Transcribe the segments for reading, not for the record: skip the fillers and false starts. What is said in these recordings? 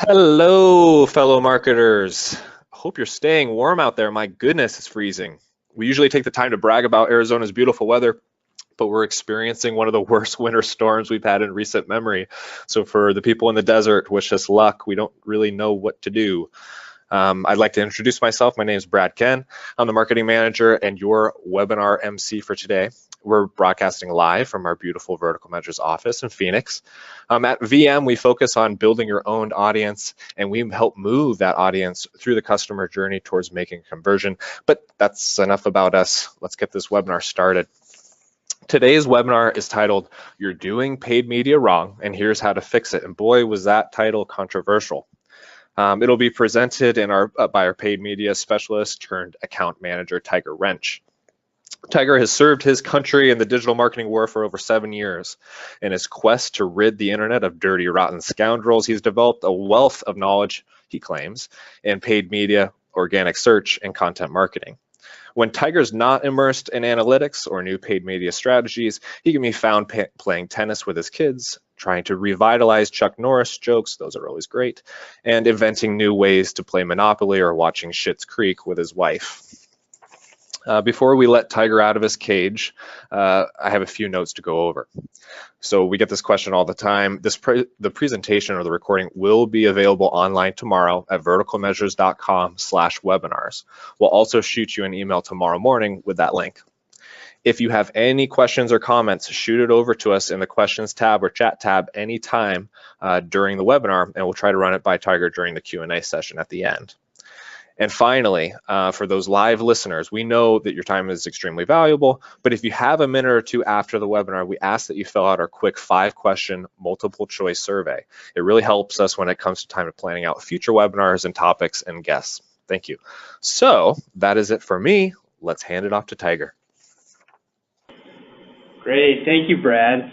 Hello, fellow marketers. Hope you're staying warm out there. My goodness, it's freezing. We usually take the time to brag about Arizona's beautiful weather, but we're experiencing one of the worst winter storms we've had in recent memory. So for the people in the desert, wish us luck. We don't really know what to do. I'd like to introduce myself. My name is Brad Ken. I'm the marketing manager and your webinar MC for today. We're broadcasting live from our beautiful Vertical Measures office in Phoenix. At VM, we focus on building your own audience, and we help move that audience through the customer journey towards making conversion. But that's enough about us. Let's get this webinar started. Today's webinar is titled, You're Doing Paid Media Wrong, and Here's How to Fix It. And boy, was that title controversial. It'll be presented by our paid media specialist turned account manager, Tiger Wrench. Tiger has served his country in the digital marketing war for over 7 years. In his quest to rid the internet of dirty, rotten scoundrels, he's developed a wealth of knowledge, he claims, in paid media, organic search, and content marketing. When Tiger's not immersed in analytics or new paid media strategies, he can be found playing tennis with his kids, trying to revitalize Chuck Norris jokes, those are always great, and inventing new ways to play Monopoly or watching Schitt's Creek with his wife. Before we let Tiger out of his cage, I have a few notes to go over. So we get this question all the time. The presentation or the recording will be available online tomorrow at verticalmeasures.com/webinars. We'll also shoot you an email tomorrow morning with that link. If you have any questions or comments, shoot it over to us in the questions tab or chat tab anytime during the webinar, and we'll try to run it by Tiger during the Q&A session at the end. And finally, for those live listeners, we know that your time is extremely valuable, but if you have a minute or two after the webinar, we ask that you fill out our quick 5-question multiple choice survey. It really helps us when it comes to time of planning out future webinars and topics and guests. Thank you. So that is it for me. Let's hand it off to Tiger. Great, thank you, Brad.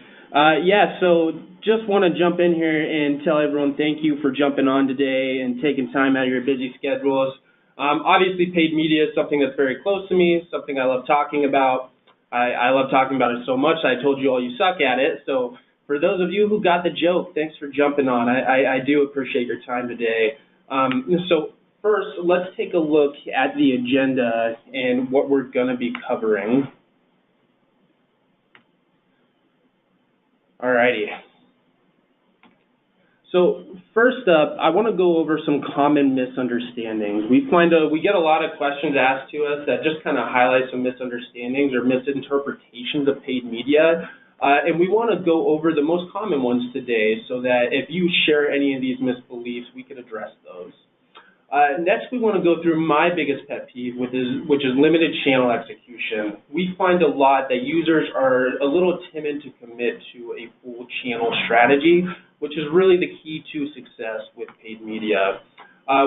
So just want to jump in here and tell everyone thank you for jumping on today and taking time out of your busy schedules. Obviously, paid media is something that's very close to me, something I love talking about. I love talking about it so much, I told you all you suck at it. So for those of you who got the joke, thanks for jumping on. I do appreciate your time today. So first, let's take a look at the agenda and what we're going to be covering. Alrighty. So first up, I want to go over some common misunderstandings. We get a lot of questions asked to us that just kind of highlight some misunderstandings or misinterpretations of paid media, and we want to go over the most common ones today so that if you share any of these misbeliefs, we can address those. Next, we want to go through my biggest pet peeve, which is limited channel execution. We find a lot that users are a little timid to commit to a full channel strategy, which is really the key to success with paid media.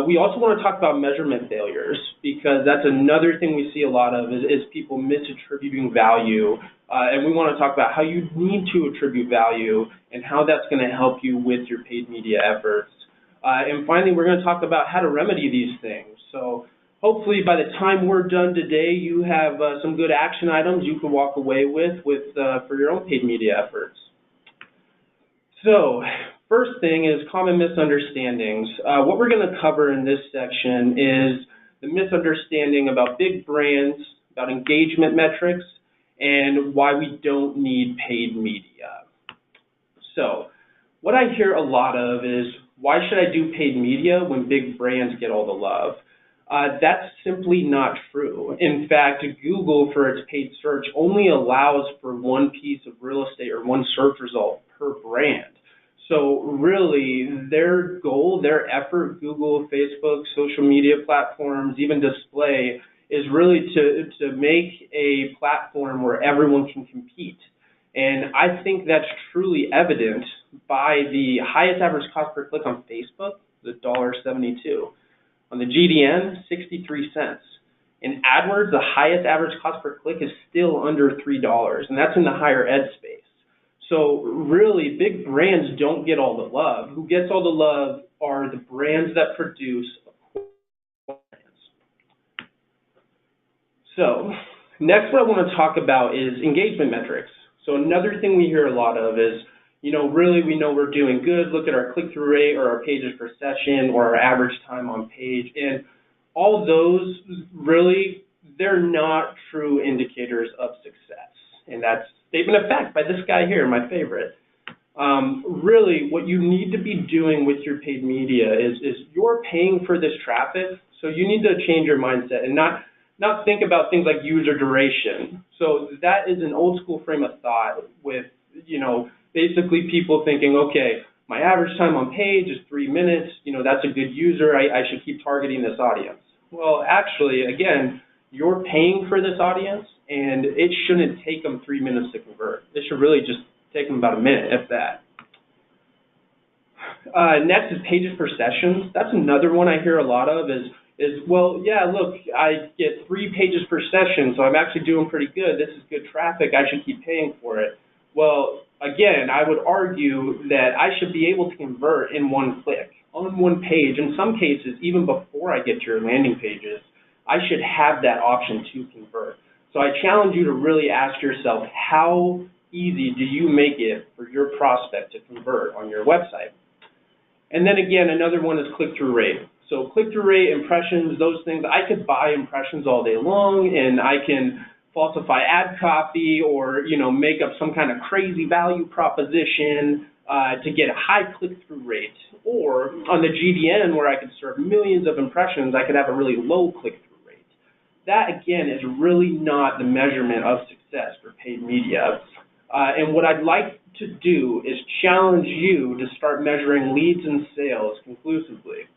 We also want to talk about measurement failures, because that's another thing we see a lot of is people misattributing value. And we want to talk about how you need to attribute value and how that's going to help you with your paid media efforts. And finally, we're going to talk about how to remedy these things. So hopefully by the time we're done today, you have some good action items you can walk away with for your own paid media efforts. So first thing is common misunderstandings. What we're going to cover in this section is the misunderstanding about big brands, about engagement metrics, and why we don't need paid media. So what I hear a lot of is, why should I do paid media when big brands get all the love? That's simply not true. In fact, Google, for its paid search, only allows for one piece of real estate or one search result per brand. So really, their goal, their effort, Google, Facebook, social media platforms, even display, is really to make a platform where everyone can compete. And I think that's truly evident by the highest average cost per click on Facebook, the $1.72. On the GDN, 63 cents. In AdWords, the highest average cost per click is still under $3, and that's in the higher ed space. So really, big brands don't get all the love. Who gets all the love are the brands that produce brands. So next, what I want to talk about is engagement metrics. So another thing we hear a lot of is, Really we know we're doing good. Look at our click-through rate or our pages per session or our average time on page. And all of those really, they're not true indicators of success. And that's statement of fact by this guy here, my favorite. Really, what you need to be doing with your paid media is you're paying for this traffic, so you need to change your mindset and not think about things like user duration. So that is an old school frame of thought with, basically people thinking, okay, my average time on page is 3 minutes, that's a good user, I should keep targeting this audience. Well, actually, again, you're paying for this audience, and it shouldn't take them 3 minutes to convert. It should really just take them about a minute, if that. Next is pages per session. That's another one I hear a lot of is, well, yeah, look, I get 3 pages per session, so I'm actually doing pretty good. This is good traffic. I should keep paying for it. Well, again, I would argue that I should be able to convert in one click, on one page. In some cases, even before I get to your landing pages, I should have that option to convert. So I challenge you to really ask yourself, how easy do you make it for your prospect to convert on your website? And then again, another one is click-through rate. So click-through rate, impressions, those things, I could buy impressions all day long, and I can falsify ad copy or make up some kind of crazy value proposition to get a high click-through rate. Or on the GDN, where I could serve millions of impressions, I could have a really low click-through rate. That, again, is really not the measurement of success for paid media. And what I'd like to do is challenge you to start measuring leads and sales conclusively.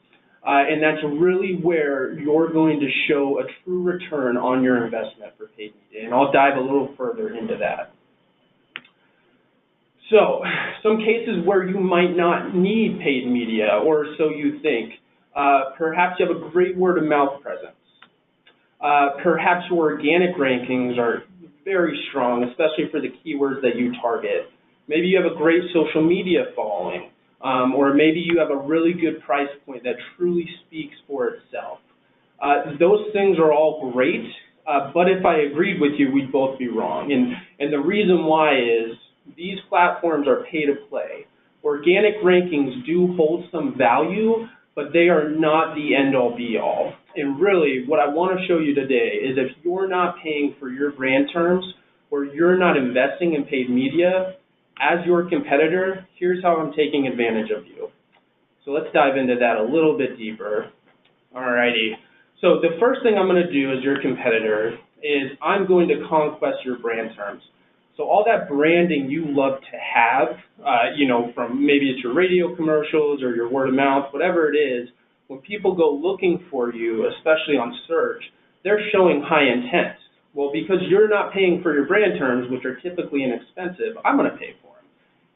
And that's really where you're going to show a true return on your investment for paid media. And I'll dive a little further into that. So, some cases where you might not need paid media, or so you think. Perhaps you have a great word-of-mouth presence. Perhaps your organic rankings are very strong, especially for the keywords that you target. Maybe you have a great social media following, or maybe you have a really good price point that truly speaks for itself. Those things are all great, but if I agreed with you, we'd both be wrong. And the reason why is these platforms are pay to play. Organic rankings do hold some value, but they are not the end-all be-all. And really, what I want to show you today is if you're not paying for your brand terms or you're not investing in paid media, as your competitor, here's how I'm taking advantage of you. So let's dive into that a little bit deeper. Alrighty. So the first thing I'm going to do as your competitor is I'm going to conquest your brand terms. So all that branding you love to have, from maybe it's your radio commercials or your word of mouth, whatever it is, when people go looking for you, especially on search, they're showing high intent. Well, because you're not paying for your brand terms, which are typically inexpensive, I'm going to pay for them.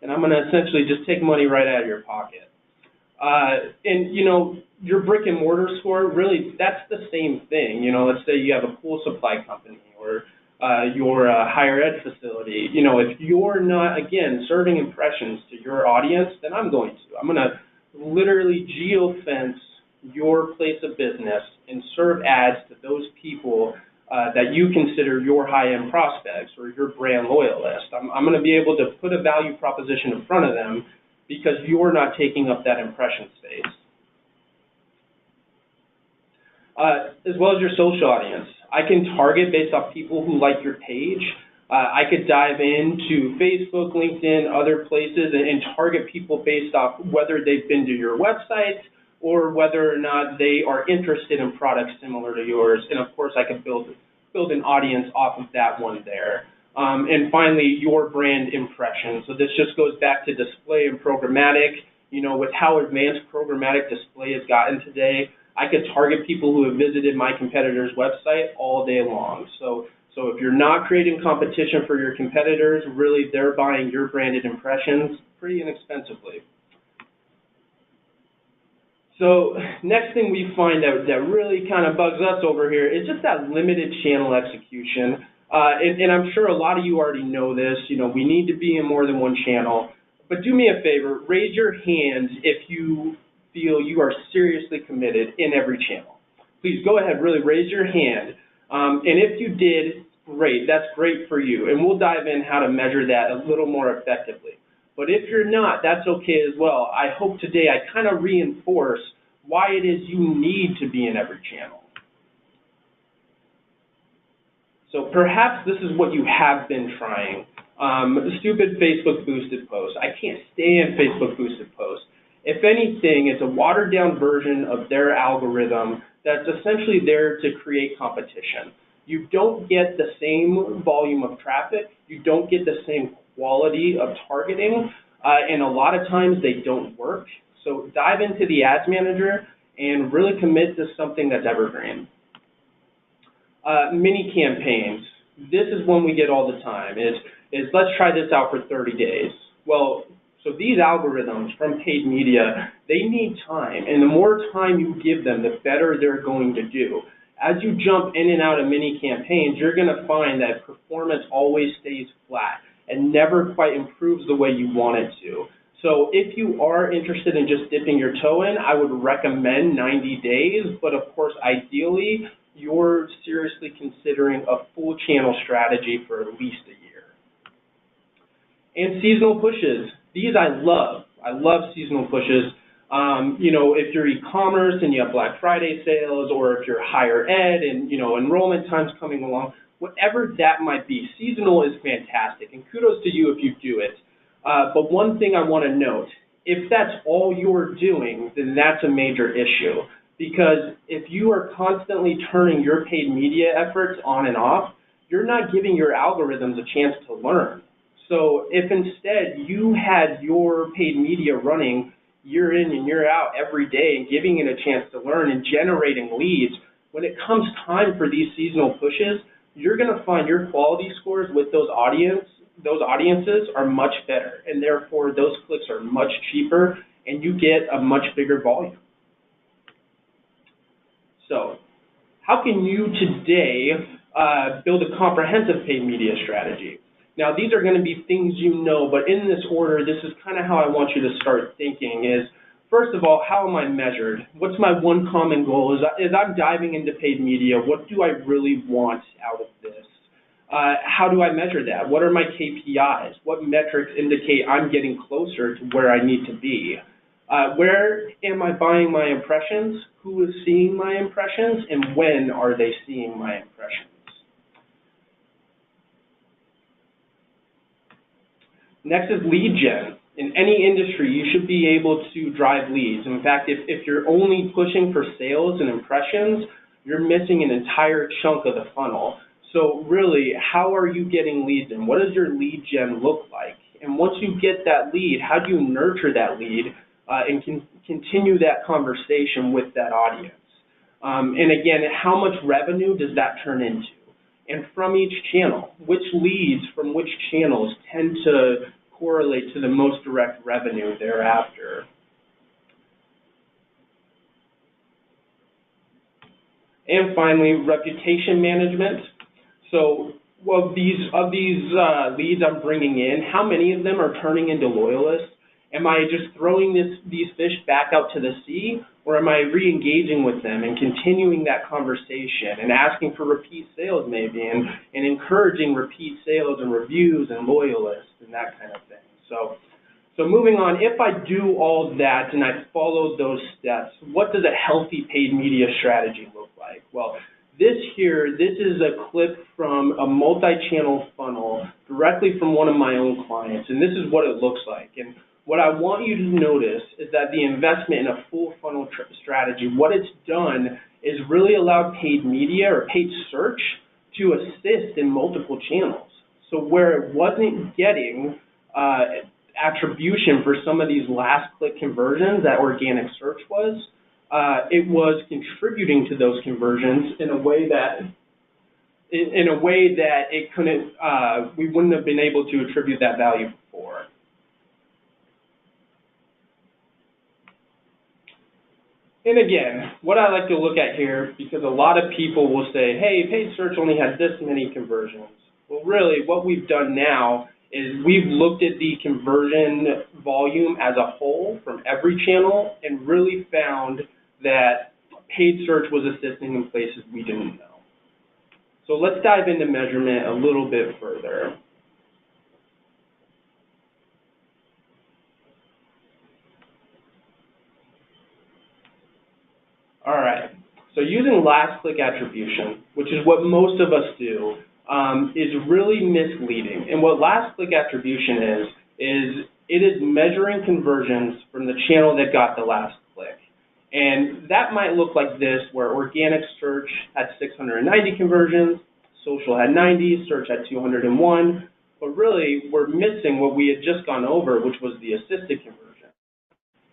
And I'm going to essentially just take money right out of your pocket. Your brick and mortar store, really, that's the same thing. Let's say you have a pool supply company or your higher ed facility. If you're not, again, serving impressions to your audience, then I'm going to. I'm going to literally geofence your place of business and serve ads to those people that you consider your high-end prospects or your brand loyalists. I'm going to be able to put a value proposition in front of them because you're not taking up that impression space. As well as your social audience. I can target based off people who like your page. I could dive into Facebook, LinkedIn, other places, and target people based off whether they've been to your website or whether or not they are interested in products similar to yours. And of course, I can build an audience off of that one there. And finally, your brand impression. So this just goes back to display and programmatic. With how advanced programmatic display has gotten today, I could target people who have visited my competitor's website all day long. So if you're not creating competition for your competitors, really they're buying your branded impressions pretty inexpensively. So next thing we find out that really kind of bugs us over here is just that limited channel execution. And I'm sure a lot of you already know this. We need to be in more than one channel. But do me a favor, raise your hand if you feel you are seriously committed in every channel. Please go ahead, really raise your hand. And if you did, great, that's great for you. And we'll dive in how to measure that a little more effectively. But if you're not, that's okay as well. I hope today I kind of reinforce why it is you need to be in every channel. So perhaps this is what you have been trying. Stupid Facebook boosted posts. I can't stand Facebook boosted posts. If anything, it's a watered down version of their algorithm that's essentially there to create competition. You don't get the same volume of traffic. You don't get the same quality of targeting. And a lot of times they don't work. So dive into the ads manager and really commit to something that's evergreen. Mini campaigns. This is one we get all the time, is let's try this out for 30 days. Well, so these algorithms from paid media, they need time, and the more time you give them, the better they're going to do. As you jump in and out of mini campaigns, you're going to find that performance always stays flat and never quite improves the way you want it to. So if you are interested in just dipping your toe in, I would recommend 90 days, but of course, ideally, you're seriously considering a full channel strategy for at least a year. And seasonal pushes. These I love. I love seasonal pushes. You know, if you're e-commerce and you have Black Friday sales, or if you're higher ed and, you know, enrollment time's coming along, whatever that might be, seasonal is fantastic. And kudos to you if you do it. But one thing I want to note, if that's all you're doing, then that's a major issue. Because if you are constantly turning your paid media efforts on and off, you're not giving your algorithms a chance to learn. So if instead you had your paid media running year in and year out every day and giving it a chance to learn and generating leads, when it comes time for these seasonal pushes, you're going to find your quality scores with those audiences are much better, and therefore those clicks are much cheaper and you get a much bigger volume. So how can you today build a comprehensive paid media strategy? Now, these are going to be things you know, but in this order, this is kind of how I want you to start thinking is, first of all, how am I measured? What's my one common goal? As I'm diving into paid media, what do I really want out of this? How do I measure that? What are my KPIs? What metrics indicate I'm getting closer to where I need to be? Where am I buying my impressions? Who is seeing my impressions? And when are they seeing my impressions? Next is lead gen. In any industry, you should be able to drive leads. In fact, if you're only pushing for sales and impressions, you're missing an entire chunk of the funnel. So really, how are you getting leads in? What does your lead gen look like? And once you get that lead, how do you nurture that lead and continue that conversation with that audience? And again, how much revenue does that turn into? And from each channel, which leads from which channels tend to correlate to the most direct revenue thereafter? And finally, reputation management. So, well, these leads I'm bringing in, how many of them are turning into loyalists? Am I just throwing these fish back out to the sea, or am I re-engaging with them and continuing that conversation and asking for repeat sales maybe and encouraging repeat sales and reviews and loyalists and that kind of thing? So moving on, if I do all that and I follow those steps, what does a healthy paid media strategy look like? Well, this is a clip from a multi-channel funnel directly from one of my own clients, and this is what it looks like. And what I want you to notice is that the investment in a full funnel strategy, what it's done is really allowed paid media or paid search to assist in multiple channels. So where it wasn't getting attribution for some of these last click conversions that organic search was, it was contributing to those conversions in a way that it couldn't, we wouldn't have been able to attribute that value before. And again, what I like to look at here, because a lot of people will say, hey, paid search only has this many conversions. Well, really, what we've done now is we've looked at the conversion volume as a whole from every channel and really found that paid search was assisting in places we didn't know. So let's dive into measurement a little bit further. So using last click attribution, which is what most of us do, is really misleading. And what last click attribution is it is measuring conversions from the channel that got the last click. And that might look like this, where organic search had 690 conversions, social had 90, search had 201, but really we're missing what we had just gone over, which was the assisted conversion.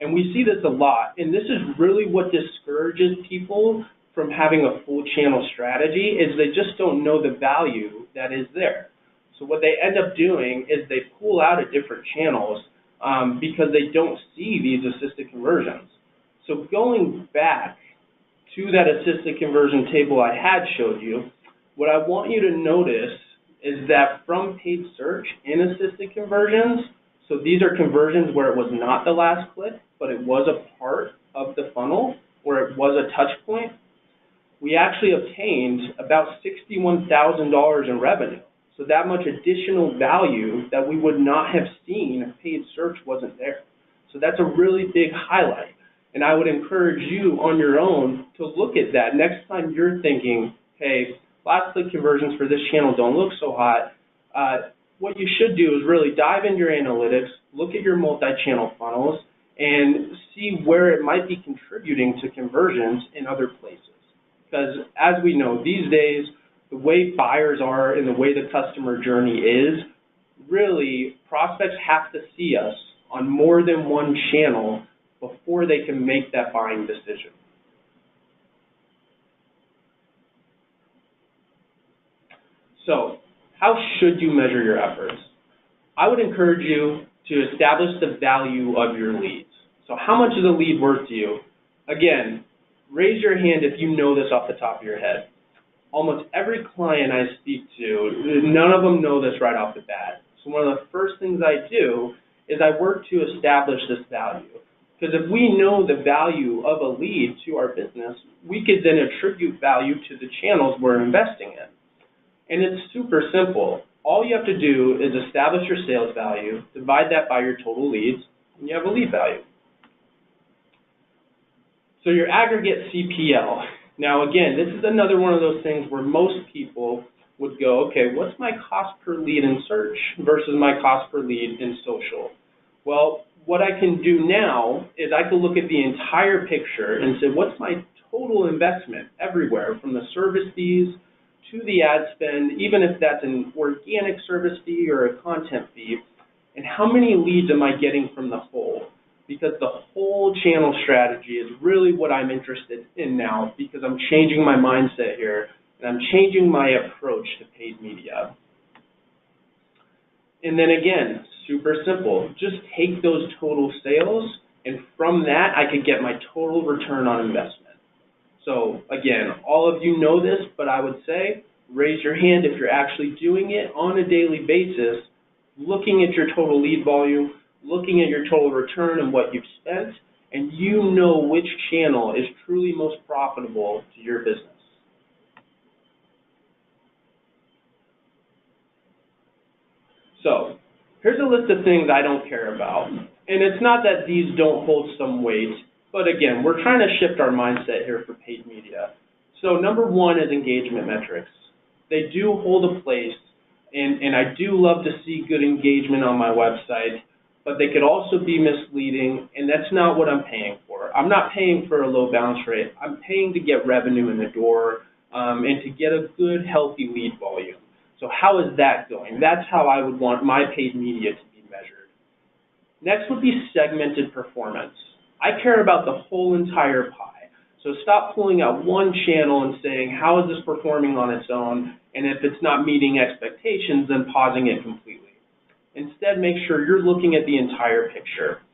And we see this a lot, and this is really what discourages people from having a full channel strategy, is they just don't know the value that is there. So what they end up doing is they pull out of different channels because they don't see these assisted conversions. So going back to that assisted conversion table I had showed you, what I want you to notice is that from paid search in assisted conversions, so these are conversions where it was not the last click, but it was a part of the funnel, where it was a touch point, we actually obtained about $61,000 in revenue. So that much additional value that we would not have seen if paid search wasn't there. So that's a really big highlight. And I would encourage you on your own to look at that next time you're thinking, hey, last click conversions for this channel don't look so hot. What you should do is really dive into your analytics, look at your multi-channel funnels, and see where it might be contributing to conversions in other places. Because as we know, these days, the way buyers are and the way the customer journey is, really prospects have to see us on more than one channel before they can make that buying decision. So, how should you measure your efforts? I would encourage you to establish the value of your leads. So how much is a lead worth to you? Again, raise your hand if you know this off the top of your head. Almost every client I speak to, none of them know this right off the bat. So one of the first things I do is I work to establish this value. Because if we know the value of a lead to our business, we could then attribute value to the channels we're investing in. And it's super simple. All you have to do is establish your sales value, divide that by your total leads, and you have a lead value. So your aggregate CPL. Now again, this is another one of those things where most people would go, okay, what's my cost per lead in search versus my cost per lead in social? Well, what I can do now is I can look at the entire picture and say, what's my total investment everywhere, from the service fees to the ad spend, even if that's an organic service fee or a content fee, and how many leads am I getting from the whole? Because the whole channel strategy is really what I'm interested in now, because I'm changing my mindset here, and I'm changing my approach to paid media. And then again, super simple, just take those total sales, and from that, I could get my total return on investment. So again, all of you know this, but I would say, raise your hand if you're actually doing it on a daily basis, looking at your total lead volume, looking at your total return and what you've spent, and you know which channel is truly most profitable to your business. So here's a list of things I don't care about. And it's not that these don't hold some weight, but again, we're trying to shift our mindset here for paid media. So number one is engagement metrics. They do hold a place, and I do love to see good engagement on my website, but they could also be misleading, and that's not what I'm paying for. I'm not paying for a low bounce rate. I'm paying to get revenue in the door and to get a good, healthy lead volume. So how is that going? That's how I would want my paid media to be measured. Next would be segmented performance. I care about the whole entire pie. So stop pulling out one channel and saying, how is this performing on its own? And if it's not meeting expectations, then pausing it completely. Instead, make sure you're looking at the entire picture.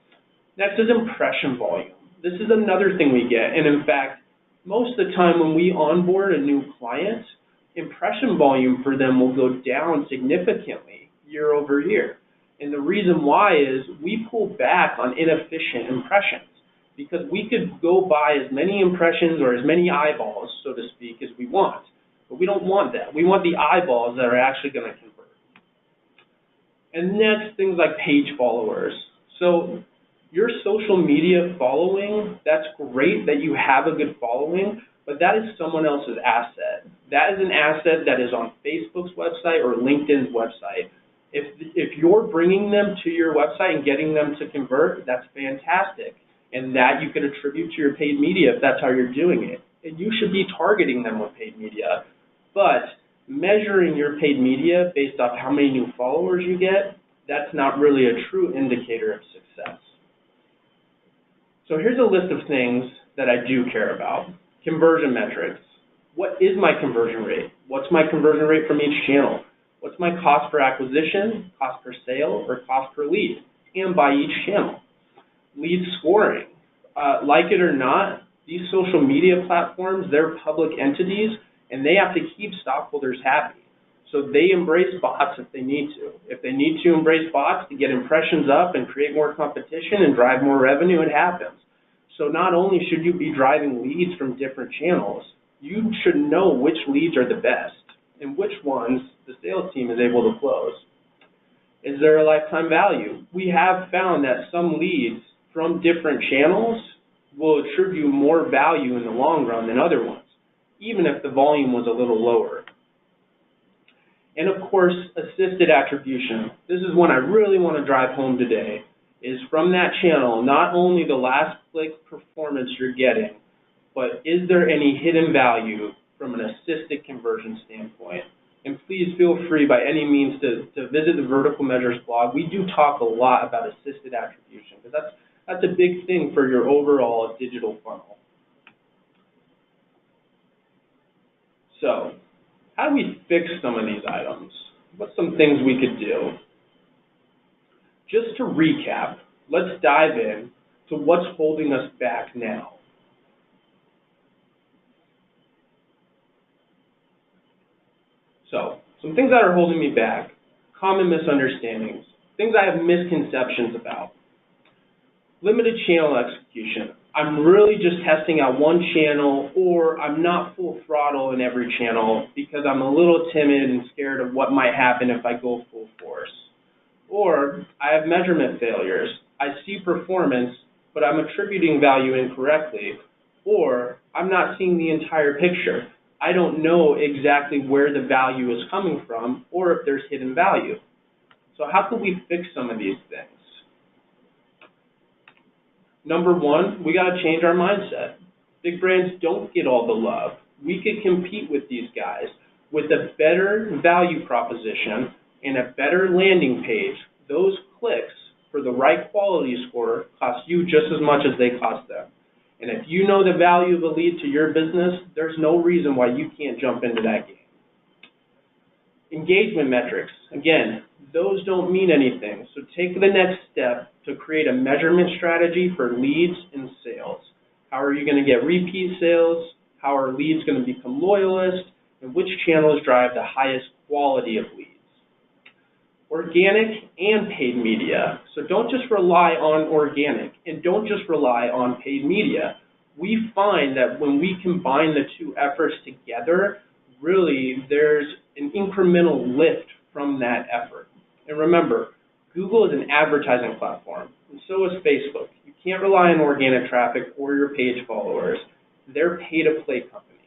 Next is impression volume. This is another thing we get. And in fact, most of the time when we onboard a new client, impression volume for them will go down significantly year over year. And the reason why is we pull back on inefficient impressions, because we could go buy as many impressions or as many eyeballs, so to speak, as we want. But we don't want that. We want the eyeballs that are actually going to convert. And next, things like page followers. So your social media following, that's great that you have a good following, but that is someone else's asset. That is an asset that is on Facebook's website or LinkedIn's website. If you're bringing them to your website and getting them to convert, that's fantastic. And that you could attribute to your paid media if that's how you're doing it. And you should be targeting them with paid media. But measuring your paid media based off how many new followers you get, that's not really a true indicator of success. So here's a list of things that I do care about. Conversion metrics. What is my conversion rate? What's my conversion rate from each channel? What's my cost per acquisition, cost per sale, or cost per lead? And by each channel. Lead scoring. Like it or not, these social media platforms, they're public entities, and they have to keep stockholders happy. So they embrace bots if they need to. If they need to embrace bots to get impressions up and create more competition and drive more revenue, it happens. So not only should you be driving leads from different channels, you should know which leads are the best and which ones the sales team is able to close. Is there a lifetime value? We have found that some leads from different channels will attribute more value in the long run than other ones, even if the volume was a little lower. And of course, assisted attribution. This is one I really want to drive home today, is from that channel, not only the last click performance you're getting, but is there any hidden value from an assisted conversion standpoint? And please feel free by any means to visit the Vertical Measures blog. We do talk a lot about assisted attribution, because that's a big thing for your overall digital funnel. So, how do we fix some of these items? What's some things we could do? Just to recap, let's dive in to what's holding us back now. So, some things that are holding me back, common misunderstandings, things I have misconceptions about. Limited channel execution. I'm really just testing out one channel, or I'm not full throttle in every channel because I'm a little timid and scared of what might happen if I go full force. Or I have measurement failures. I see performance, but I'm attributing value incorrectly. Or I'm not seeing the entire picture. I don't know exactly where the value is coming from or if there's hidden value. So how can we fix some of these things? Number one, we got to change our mindset. Big brands don't get all the love. We could compete with these guys with a better value proposition and a better landing page. Those clicks for the right quality score cost you just as much as they cost them. And if you know the value of a lead to your business, there's no reason why you can't jump into that game. Engagement metrics, again, those don't mean anything. So take the next step to create a measurement strategy for leads and sales. How are you going to get repeat sales? How are leads going to become loyalists? And which channels drive the highest quality of leads? Organic and paid media. So don't just rely on organic and don't just rely on paid media. We find that when we combine the two efforts together, really there's an incremental lift from that effort. And remember, Google is an advertising platform, and so is Facebook. You can't rely on organic traffic or your page followers. They're pay-to-play companies.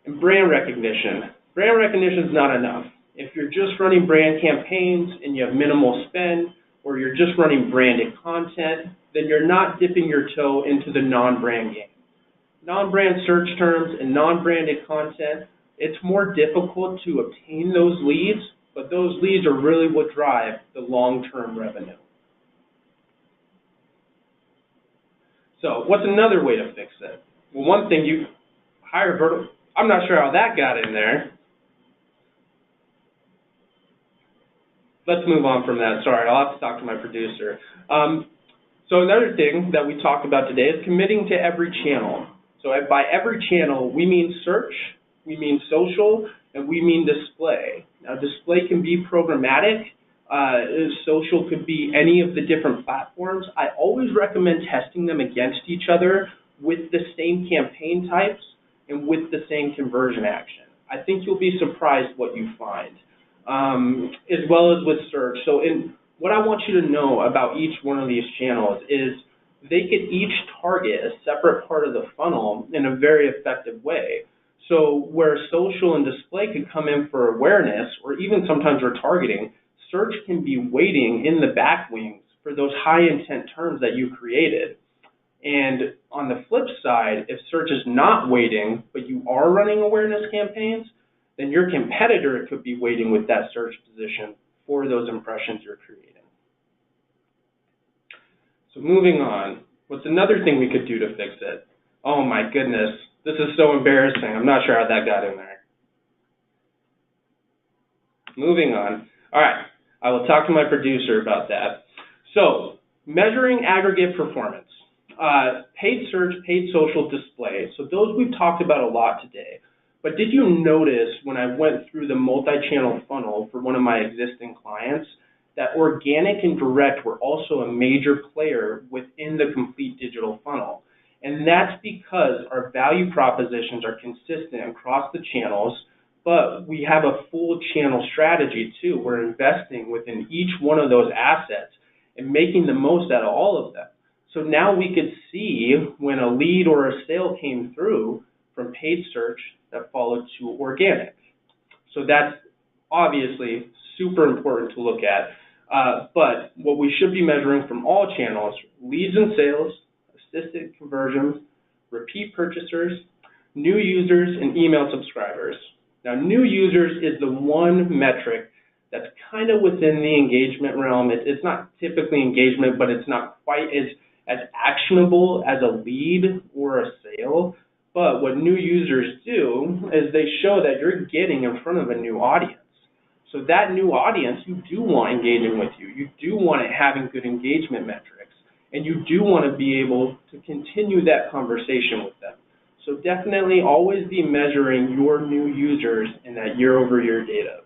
And brand recognition. Brand recognition is not enough. If you're just running brand campaigns and you have minimal spend, or you're just running branded content, then you're not dipping your toe into the non-brand game. Non-brand search terms and non-branded content, it's more difficult to obtain those leads, but those leads are really what drive the long-term revenue. So what's another way to fix it? Well, one thing, you hire vertical. I'm not sure how that got in there. Let's move on from that. Sorry, I'll have to talk to my producer. So another thing that we talked about today is committing to every channel. So by every channel, we mean search, we mean social, and we mean display. Now, display can be programmatic. Social could be any of the different platforms. I always recommend testing them against each other with the same campaign types and with the same conversion action. I think you'll be surprised what you find, as well as with search. So what I want you to know about each one of these channels is they could each target a separate part of the funnel in a very effective way. So where social and display could come in for awareness, or even sometimes retargeting, search can be waiting in the back wings for those high intent terms that you created. And on the flip side, if search is not waiting, but you are running awareness campaigns, then your competitor could be waiting with that search position for those impressions you're creating. So moving on, what's another thing we could do to fix it? Oh my goodness, this is so embarrassing. I'm not sure how that got in there. Moving on. All right, I will talk to my producer about that. So, measuring aggregate performance. Paid search, paid social, display. So those we've talked about a lot today. But did you notice when I went through the multi-channel funnel for one of my existing clients that organic and direct were also a major player within the complete digital funnel? And that's because our value propositions are consistent across the channels, but we have a full channel strategy too. We're investing within each one of those assets and making the most out of all of them. So now we could see when a lead or a sale came through from paid search that followed to organic. So that's obviously super important to look at. But what we should be measuring from all channels: leads and sales, assisted conversions, repeat purchasers, new users, and email subscribers. Now, new users is the one metric that's kind of within the engagement realm. It's not typically engagement, but it's not quite as actionable as a lead or a sale. But what new users do is they show that you're getting in front of a new audience. So that new audience, you do want engaging with you. You do want it having good engagement metrics. And you do want to be able to continue that conversation with them. So definitely always be measuring your new users in that year-over-year data.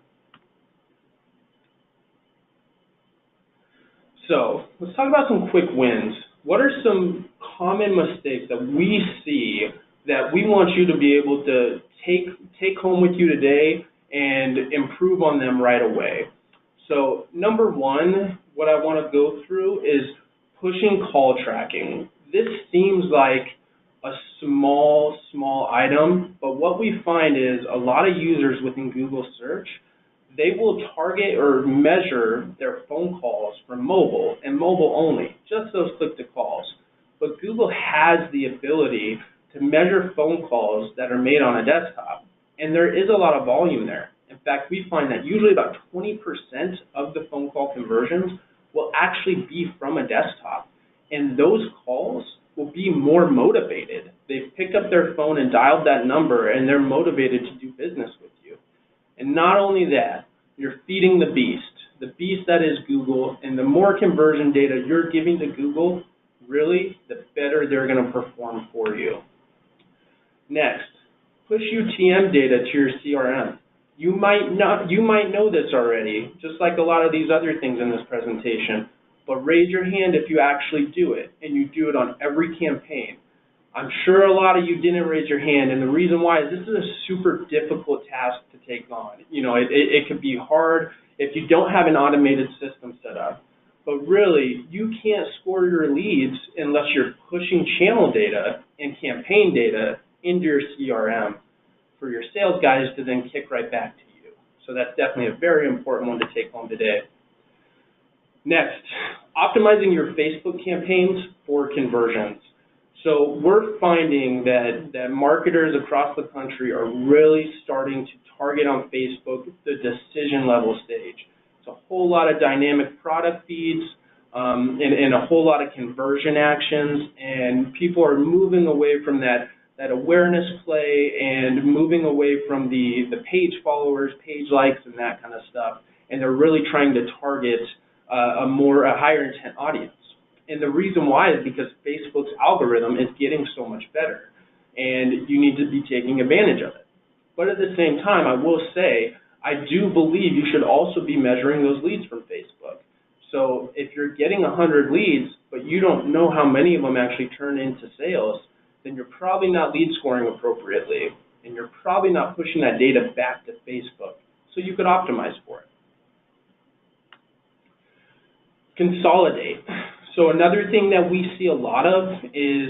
So let's talk about some quick wins. What are some common mistakes that we see that we want you to be able to take home with you today and improve on them right away? So number one, what I want to go through is pushing call tracking. This seems like a small item, but what we find is a lot of users within Google search, they will target or measure their phone calls from mobile and mobile only, just those click-to-calls. But Google has the ability to measure phone calls that are made on a desktop, and there is a lot of volume there. In fact, we find that usually about 20% of the phone call conversions will actually be from a desktop, and those calls will be more motivated. They've picked up their phone and dialed that number, and they're motivated to do business with you. And not only that, you're feeding the beast that is Google, and the more conversion data you're giving to Google, really, the better they're going to perform for you. Next, push UTM data to your CRM. You might know this already, just like a lot of these other things in this presentation, but raise your hand if you actually do it, and you do it on every campaign. I'm sure a lot of you didn't raise your hand, and the reason why is this is a super difficult task to take on. You know, it could be hard if you don't have an automated system set up. But really, you can't score your leads unless you're pushing channel data and campaign data into your CRM for your sales guys to then kick right back to you. So that's definitely a very important one to take home today. Next, optimizing your Facebook campaigns for conversions. So we're finding that marketers across the country are really starting to target on Facebook the decision level stage. It's a whole lot of dynamic product feeds and a whole lot of conversion actions, and people are moving away from that awareness play and moving away from the page followers, page likes, and that kind of stuff. And they're really trying to target a higher intent audience. And the reason why is because Facebook's algorithm is getting so much better, and you need to be taking advantage of it. But at the same time, I will say, I do believe you should also be measuring those leads from Facebook. So if you're getting 100 leads, but you don't know how many of them actually turn into sales, then you're probably not lead scoring appropriately, and you're probably not pushing that data back to Facebook. So you could optimize for it. Consolidate. So another thing that we see a lot of is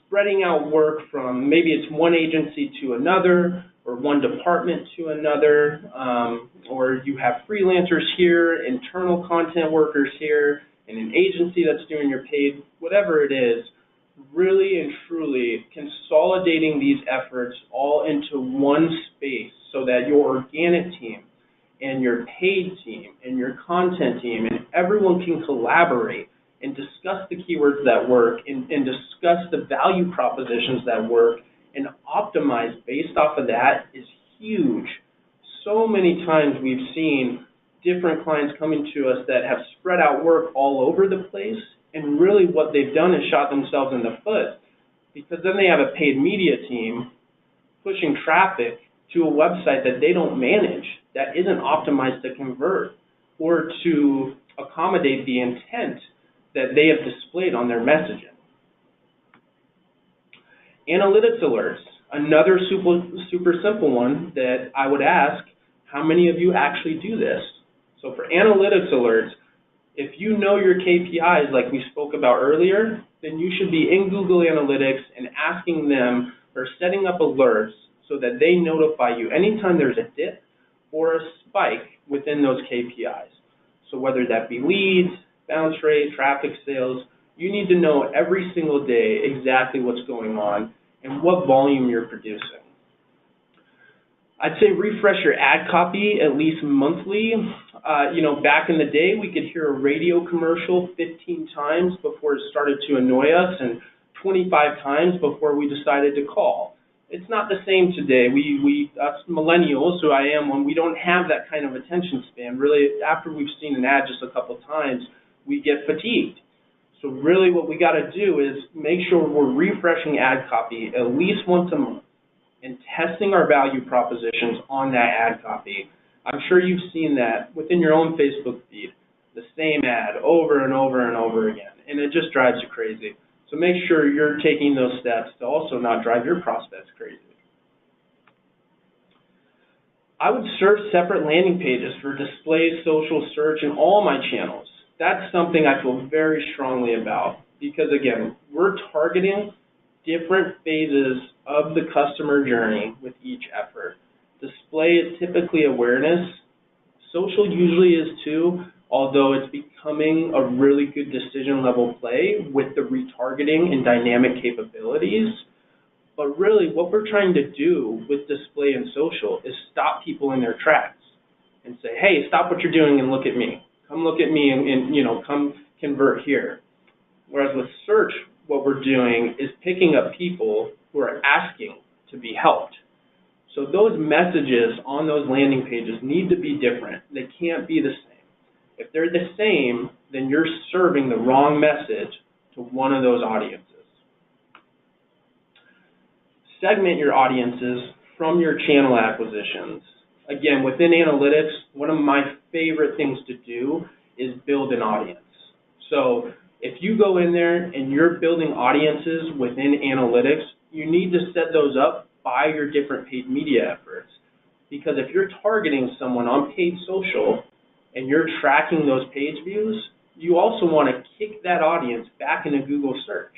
spreading out work from maybe it's one agency to another or one department to another, or you have freelancers here, internal content workers here, and an agency that's doing your paid, whatever it is, really and truly consolidating these efforts all into one space so that your organic team and your paid team and your content team and everyone can collaborate and discuss the keywords that work and discuss the value propositions that work and optimize based off of that is huge. So many times we've seen different clients coming to us that have spread out work all over the place, and really what they've done is shot themselves in the foot, because then they have a paid media team pushing traffic to a website that they don't manage, that isn't optimized to convert or to accommodate the intent that they have displayed on their messaging. Analytics alerts, another super simple one that I would ask, how many of you actually do this? So for analytics alerts, if you know your KPIs like we spoke about earlier, then you should be in Google Analytics and asking them or setting up alerts so that they notify you anytime there's a dip or a spike within those KPIs. So whether that be leads, bounce rate, traffic, sales, you need to know every single day exactly what's going on and what volume you're producing. I'd say refresh your ad copy at least monthly. Back in the day, we could hear a radio commercial 15 times before it started to annoy us and 25 times before we decided to call. It's not the same today. Us millennials, who I am one, we don't have that kind of attention span. Really, after we've seen an ad just a couple times, we get fatigued. So really what we got to do is make sure we're refreshing ad copy at least once a month and testing our value propositions on that ad copy. I'm sure you've seen that within your own Facebook feed, the same ad over and over and over again, and it just drives you crazy. So make sure you're taking those steps to also not drive your prospects crazy. I would serve separate landing pages for display, social, search, and all my channels. That's something I feel very strongly about because, again, we're targeting different phases of the customer journey with each effort. Display is typically awareness. Social usually is too, although it's becoming a really good decision level play with the retargeting and dynamic capabilities. But really what we're trying to do with display and social is stop people in their tracks and say, hey, stop what you're doing and look at me. Come look at me and come convert here. Whereas with search, what we're doing is picking up people who are asking to be helped. So those messages on those landing pages need to be different. They can't be the same. If they're the same, then you're serving the wrong message to one of those audiences. Segment your audiences from your channel acquisitions. Again, within analytics, one of my favorite things to do is build an audience. So if you go in there and you're building audiences within analytics, you need to set those up by your different paid media efforts. Because if you're targeting someone on paid social and you're tracking those page views, you also want to kick that audience back into Google search.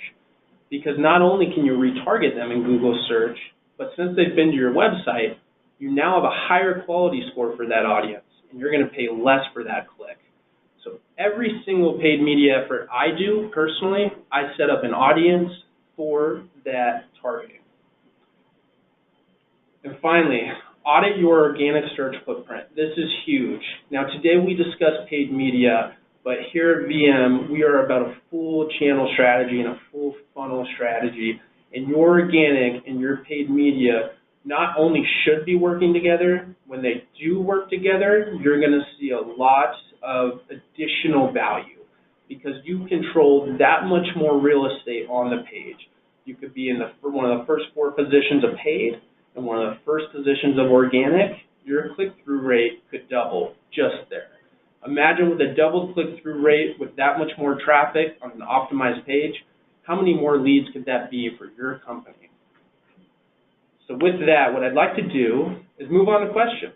Because not only can you retarget them in Google search, but since they've been to your website, you now have a higher quality score for that audience, and you're going to pay less for that click. So every single paid media effort I do personally, I set up an audience for that targeting. And finally, audit your organic search footprint. This is huge. Now today we discussed paid media, but here at VM, we are about a full channel strategy and a full funnel strategy. And your organic and your paid media not only should be working together, when they do work together, you're going to see a lot of additional value because you control that much more real estate on the page. You could be in one of the first 4 positions of paid and one of the first positions of organic. Your click-through rate could double just there. Imagine with a double click-through rate with that much more traffic on an optimized page, how many more leads could that be for your company? So with that, what I'd like to do is move on to questions.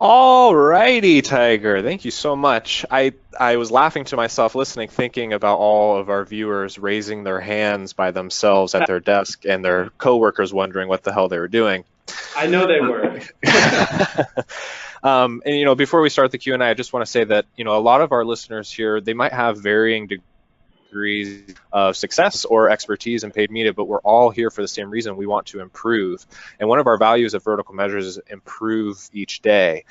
All righty, Tiger. Thank you so much. I was laughing to myself listening, thinking about all of our viewers raising their hands by themselves at their desk and their coworkers wondering what the hell they were doing. I know they were. And before we start the Q&A, I just want to say that a lot of our listeners here, they might have varying degrees of success or expertise in paid media, but we're all here for the same reason. We want to improve. And one of our values of Vertical Measures is improve each day.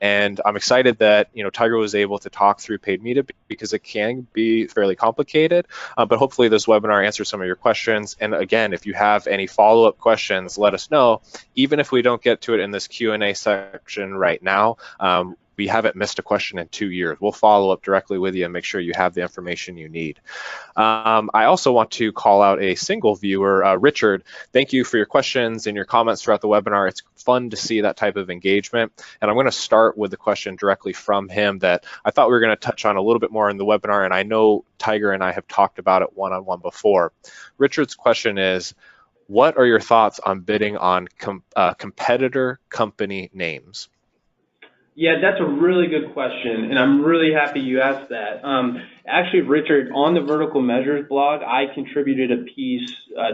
And I'm excited that Tiger was able to talk through paid media because it can be fairly complicated, but hopefully this webinar answers some of your questions. And again, if you have any follow-up questions, let us know. Even if we don't get to it in this Q&A section right now, we haven't missed a question in 2 years. We'll follow up directly with you and make sure you have the information you need. I also want to call out a single viewer, Richard. Thank you for your questions and your comments throughout the webinar. It's fun to see that type of engagement. And I'm going to start with the question directly from him that I thought we were going to touch on a little bit more in the webinar, and I know Tiger and I have talked about it one-on-one before. Richard's question is, what are your thoughts on bidding on competitor company names? Yeah, that's a really good question, and I'm really happy you asked that. Actually, Richard, on the Vertical Measures blog, I contributed a piece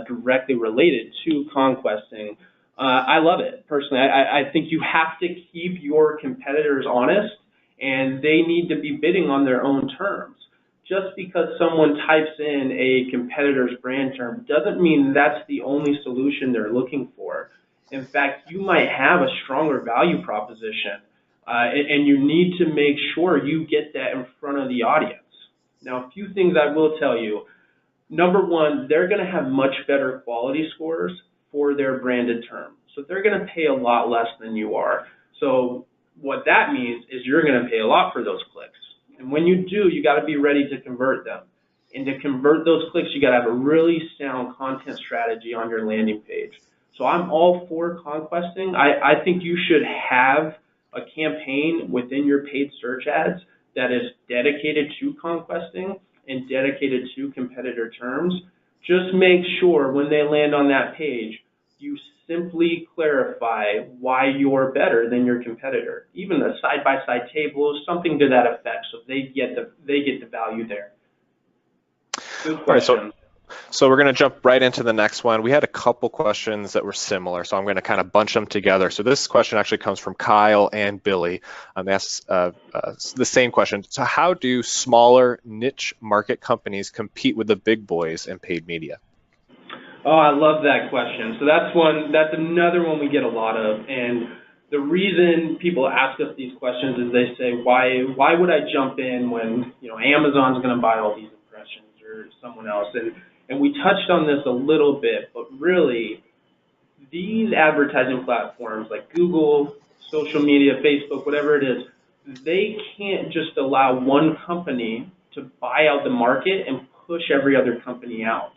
directly related to conquesting. I love it, personally. I think you have to keep your competitors honest, and they need to be bidding on their own terms. Just because someone types in a competitor's brand term doesn't mean that's the only solution they're looking for. In fact, you might have a stronger value proposition. And you need to make sure you get that in front of the audience. Now, a few things I will tell you. Number one, they're going to have much better quality scores for their branded term. So they're going to pay a lot less than you are. So what that means is you're going to pay a lot for those clicks. And when you do, you got to be ready to convert them. And to convert those clicks, you got to have a really sound content strategy on your landing page. So I'm all for conquesting. I think you should have a campaign within your paid search ads that is dedicated to conquesting and dedicated to competitor terms. Just make sure when they land on that page, you simply clarify why you're better than your competitor. Even a side-by-side table, something to that effect, so they get the value there. Good question. All right, so we're going to jump right into the next one. We had a couple questions that were similar, so I'm going to kind of bunch them together. So this question actually comes from Kyle and Billy. They asked the same question. So how do smaller niche market companies compete with the big boys in paid media? Oh, I love that question. So that's another one we get a lot of. And the reason people ask us these questions is they say, why would I jump in when Amazon's going to buy all these impressions or someone else? And we touched on this a little bit, but really, these advertising platforms like Google, social media, Facebook, whatever it is, they can't just allow one company to buy out the market and push every other company out.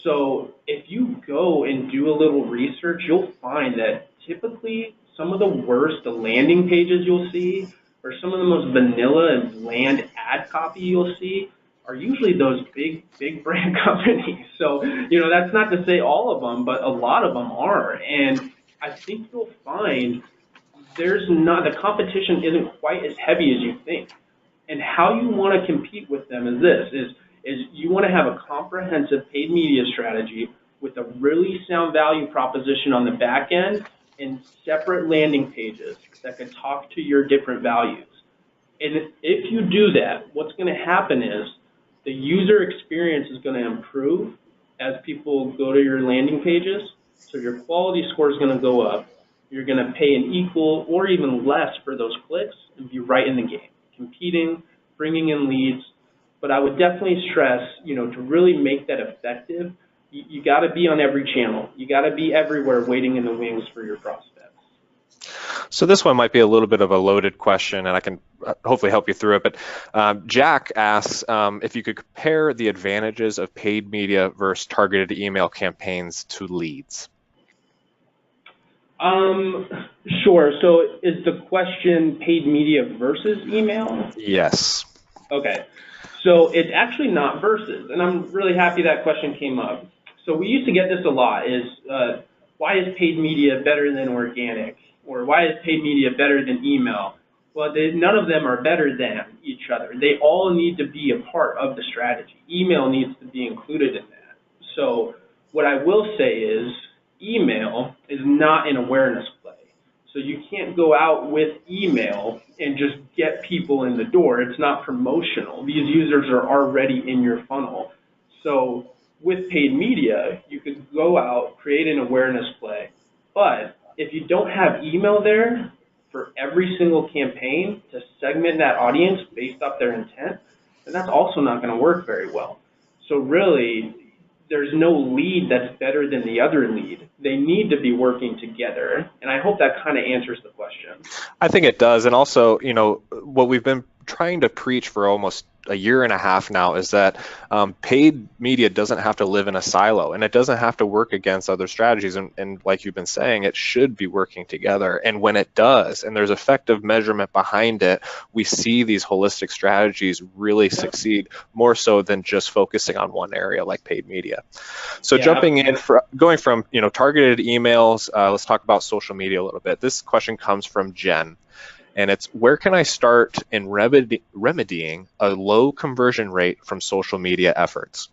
So if you go and do a little research, you'll find that typically some of the worst landing pages you'll see, or some of the most vanilla and bland ad copy you'll see, are usually those big brand companies. So, that's not to say all of them, but a lot of them are. And I think you'll find the competition isn't quite as heavy as you think. And how you want to compete with them is you want to have a comprehensive paid media strategy with a really sound value proposition on the back end and separate landing pages that can talk to your different values. And if you do that, what's going to happen is the user experience is going to improve as people go to your landing pages. So your quality score is going to go up. You're going to pay an equal or even less for those clicks and be right in the game, competing, bringing in leads. But I would definitely stress, to really make that effective, you got to be on every channel. You got to be everywhere waiting in the wings for your prospects. So this one might be a little bit of a loaded question, and I can hopefully help you through it. But Jack asks if you could compare the advantages of paid media versus targeted email campaigns to leads. Sure. So is the question paid media versus email? Yes. Okay. So it's actually not versus, and I'm really happy that question came up. So we used to get this a lot, is why is paid media better than organic? or why is paid media better than email? Well, none of them are better than each other. They all need to be a part of the strategy. Email needs to be included in that. So what I will say is email is not an awareness play. So you can't go out with email and just get people in the door. It's not promotional. These users are already in your funnel. So with paid media, you could go out, create an awareness play. But if you don't have email there for every single campaign to segment that audience based off their intent, then that's also not going to work very well. So really, there's no lead that's better than the other lead. They need to be working together. And I hope that kind of answers the question. I think it does. And also, what we've been trying to preach for almost a year and a half now is that paid media doesn't have to live in a silo, and it doesn't have to work against other strategies. And like you've been saying, it should be working together. And when it does, and there's effective measurement behind it, we see these holistic strategies really succeed more so than just focusing on one area like paid media. So jumping in, going from targeted emails, let's talk about social media a little bit. This question comes from Jen. And it's, where can I start in remedying a low conversion rate from social media efforts?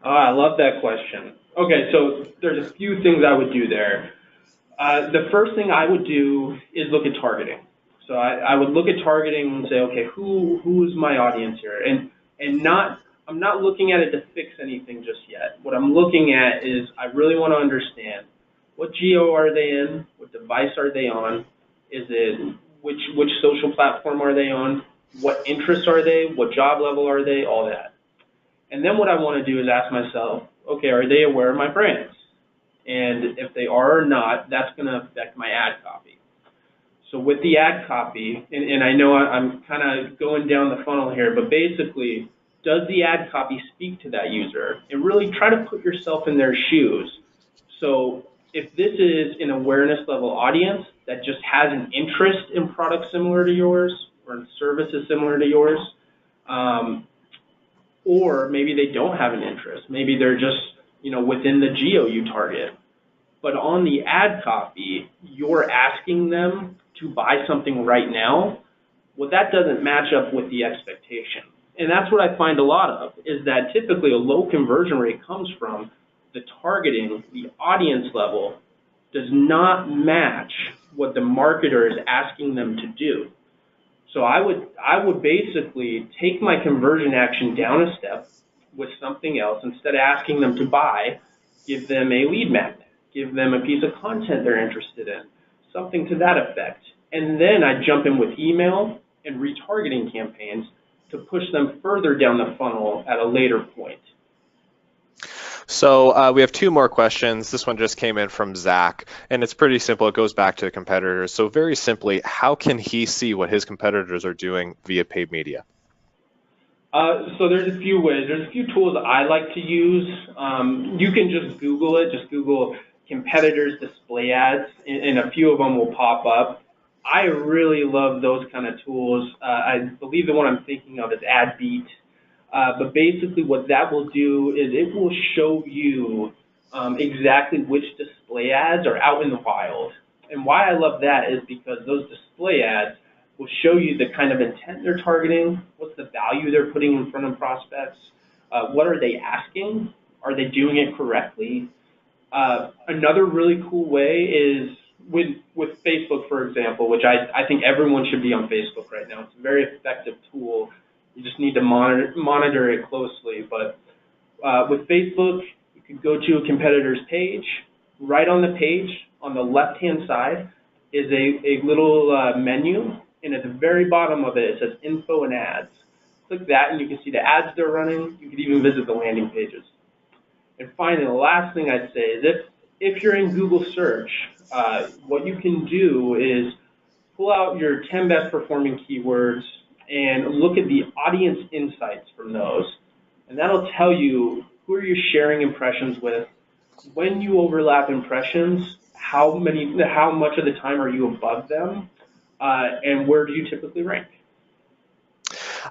I love that question. Okay, so there's a few things I would do there. The first thing I would do is look at targeting. So I would look at targeting and say, okay, who's my audience here? And I'm not looking at it to fix anything just yet. What I'm looking at is I really want to understand what geo are they in, what device are they on, is it which social platform are they on, what interests are they, what job level are they, all that. And then what I want to do is ask myself, okay, are they aware of my brands? And if they are or not, that's going to affect my ad copy. So with the ad copy, and I know I'm kind of going down the funnel here, but basically, does the ad copy speak to that user? And really try to put yourself in their shoes. So if this is an awareness level audience that just has an interest in products similar to yours or in services similar to yours, or maybe they don't have an interest. Maybe they're just within the geo you target. But on the ad copy, you're asking them to buy something right now. Well, that doesn't match up with the expectation. And that's what I find a lot of, is that typically a low conversion rate comes from the targeting, the audience level, does not match what the marketer is asking them to do. So I would basically take my conversion action down a step with something else. Instead of asking them to buy, give them a lead magnet, give them a piece of content they're interested in, something to that effect. And then I jump in with email and retargeting campaigns to push them further down the funnel at a later point. So we have two more questions. This one just came in from Zach, and it's pretty simple. It goes back to the competitors. So very simply, how can he see what his competitors are doing via paid media? So there's a few ways. There's a few tools I like to use. You can just Google it. Just Google competitors display ads, and a few of them will pop up. I really love those kind of tools. I believe the one I'm thinking of is AdBeat. But basically what that will do is it will show you exactly which display ads are out in the wild. And why I love that is because those display ads will show you the kind of intent they're targeting, what's the value they're putting in front of prospects, what are they asking, are they doing it correctly. Another really cool way is with Facebook, for example, which I think everyone should be on Facebook right now. It's a very effective tool. You just need to monitor it closely. But with Facebook, you could go to a competitor's page. Right on the page, on the left-hand side, is a little menu. And at the very bottom of it says Info and Ads. Click that, and you can see the ads they're running. You can even visit the landing pages. And finally, the last thing I'd say is if you're in Google search, what you can do is pull out your 10 best performing keywords and look at the audience insights from those. And that'll tell you who are you sharing impressions with, when you overlap impressions, how much of the time are you above them, and where do you typically rank?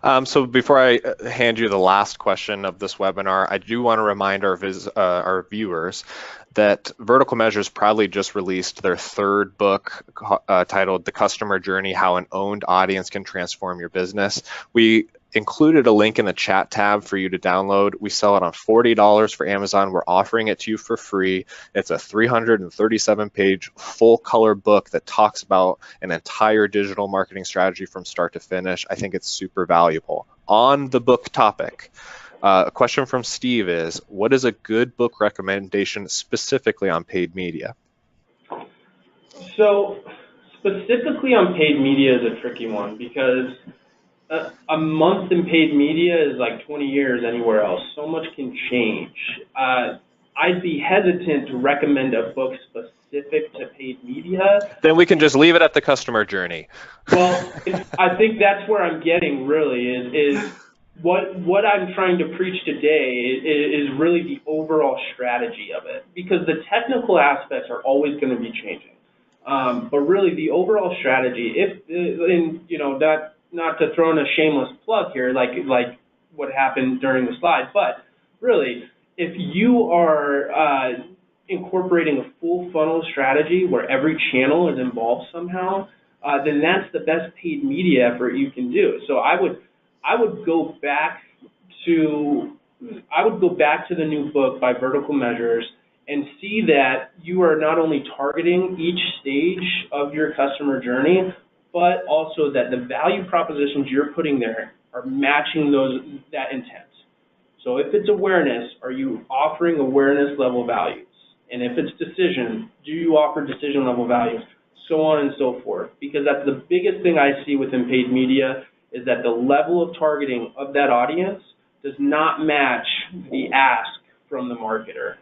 So before I hand you the last question of this webinar, I do want to remind our viewers that Vertical Measures proudly just released their third book titled The Customer Journey: How an Owned Audience Can Transform Your Business. We included a link in the chat tab for you to download. We sell it on $40 for Amazon. We're offering it to you for free. It's a 337-page full color book that talks about an entire digital marketing strategy from start to finish. I think it's super valuable. On the book topic, a question from Steve is, what is a good book recommendation specifically on paid media? So specifically on paid media is a tricky one because a month in paid media is like 20 years anywhere else. So much can change. I'd be hesitant to recommend a book specific to paid media. Then we can just leave it at the customer journey. Well, I think that's where I'm getting really is what I'm trying to preach today is really the overall strategy of it, because the technical aspects are always going to be changing. But really the overall strategy, not to throw in a shameless plug here, like what happened during the slide, but really, if you are incorporating a full funnel strategy where every channel is involved somehow, then that's the best paid media effort you can do. So I would go back to the new book by Vertical Measures and see that you are not only targeting each stage of your customer journey, but also that the value propositions you're putting there are matching that intent. So if it's awareness, are you offering awareness level values? And if it's decision, do you offer decision level values? So on and so forth. Because that's the biggest thing I see within paid media, is that the level of targeting of that audience does not match the ask from the marketer.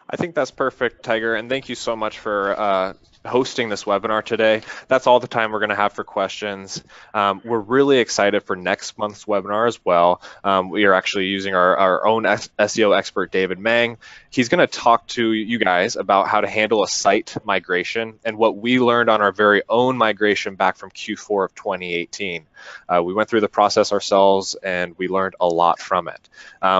I think that's perfect, Tiger, and thank you so much for hosting this webinar today. That's all the time we're going to have for questions. We're really excited for next month's webinar as well. We are actually using our own SEO expert, David Mang. He's going to talk to you guys about how to handle a site migration and what we learned on our very own migration back from Q4 of 2018. We went through the process ourselves and we learned a lot from it.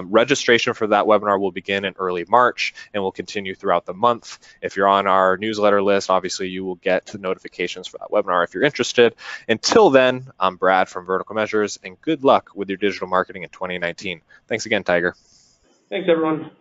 Registration for that webinar will begin in early March and will continue throughout the month. If you're on our newsletter list, obviously you will get notifications for that webinar if you're interested. Until then, I'm Brad from Vertical Measures, and good luck with your digital marketing in 2019. Thanks again, Tiger. Thanks, everyone.